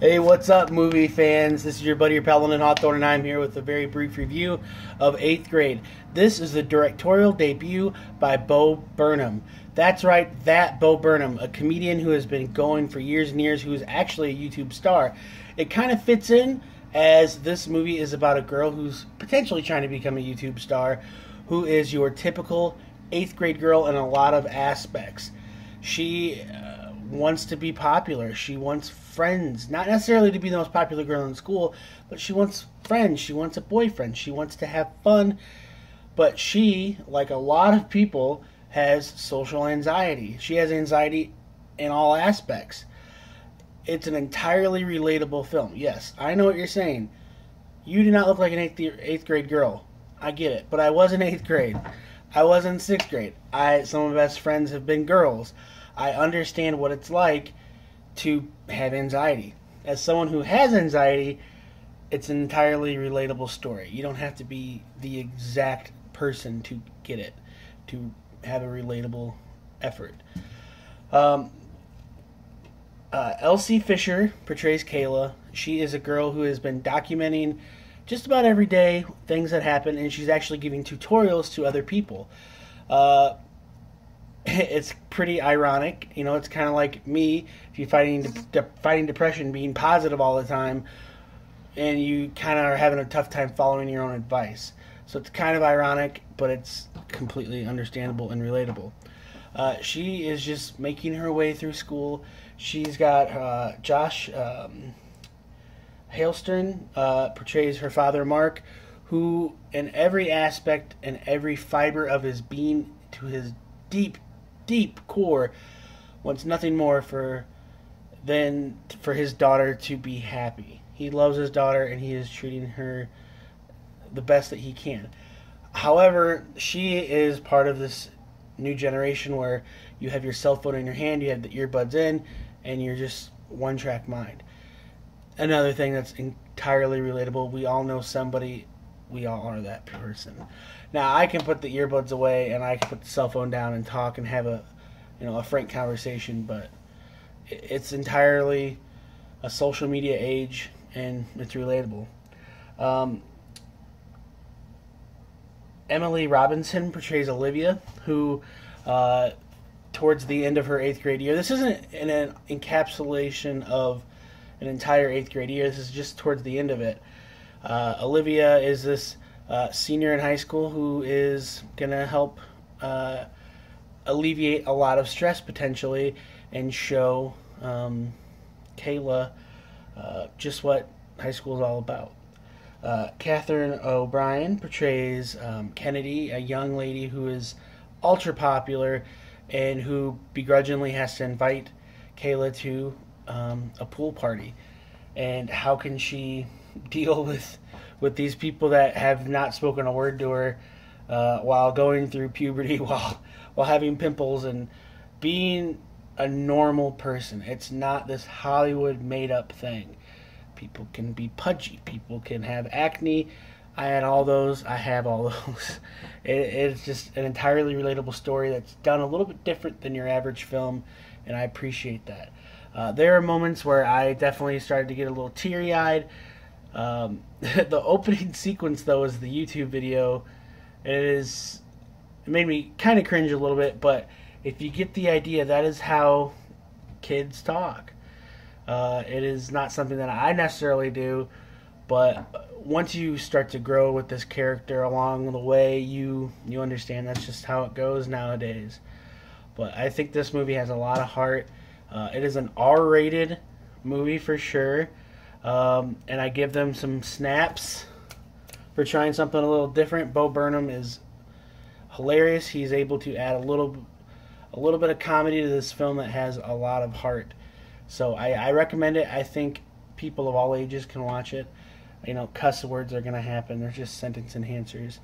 Hey, what's up, movie fans? This is your buddy, your pal, London Hawthorne, and I'm here with a very brief review of 8th Grade. This is the directorial debut by Bo Burnham. That's right, that Bo Burnham, a comedian who has been going for years and years, who is actually a YouTube star. It kind of fits in as this movie is about a girl who's potentially trying to become a YouTube star, who is your typical 8th grade girl in a lot of aspects. She wants to be popular. She wants friends. Not necessarily to be the most popular girl in school, but she wants friends. She wants a boyfriend. She wants to have fun. But she, like a lot of people, has social anxiety. She has anxiety in all aspects. It's an entirely relatable film. Yes, I know what you're saying. You do not look like an eighth grade girl. I get it. But I was in 8th grade. I was in 6th grade. Some of my best friends have been girls. I understand what it's like to have anxiety. As someone who has anxiety, it's an entirely relatable story. You don't have to be the exact person to get it, to have a relatable effort. Elsie Fisher portrays Kayla. She is a girl who has been documenting just about every day things that happen, and she's actually giving tutorials to other people. It's pretty ironic, you know. It's kind of like me, if you're fighting depression, being positive all the time, and you kind of are having a tough time following your own advice. So it's kind of ironic, but it's completely understandable and relatable. She is just making her way through school. She's got Josh Hailstern portrays her father, Mark, who in every aspect and every fiber of his being, to his deep core, wants nothing more than for his daughter to be happy. He loves his daughter and he is treating her the best that he can. However, she is part of this new generation where you have your cell phone in your hand, you have the earbuds in, and you're just one-track mind. Another thing that's entirely relatable, we all know somebody, we all are that person. Now, I can put the earbuds away and I can put the cell phone down and talk and have a frank conversation, but it's entirely a social media age and it's relatable. Emily Robinson portrays Olivia, who towards the end of her 8th grade year, this isn't an encapsulation of an entire 8th grade year, this is just towards the end of it. Olivia is this senior in high school who is going to help alleviate a lot of stress potentially and show Kayla just what high school is all about. Catherine O'Brien portrays Kennedy, a young lady who is ultra popular and who begrudgingly has to invite Kayla to a pool party. And how can she deal with these people that have not spoken a word to her while going through puberty, while having pimples and being a normal person. It's not this Hollywood made-up thing. People can be pudgy. People can have acne. I had all those. I have all those. It's just an entirely relatable story that's done a little bit different than your average film, and I appreciate that. There are moments where I definitely started to get a little teary-eyed. The opening sequence, though, is the YouTube video. It made me kind of cringe a little bit, but if you get the idea, that is how kids talk. It is not something that I necessarily do, but once you start to grow with this character along the way, you understand that's just how it goes nowadays. But I think this movie has a lot of heart. It is an R-rated movie for sure. And I give them some snaps for trying something a little different. Bo Burnham is hilarious. He's able to add a little bit of comedy to this film that has a lot of heart. So I recommend it. I think people of all ages can watch it. You know, cuss words are going to happen. They're just sentence enhancers.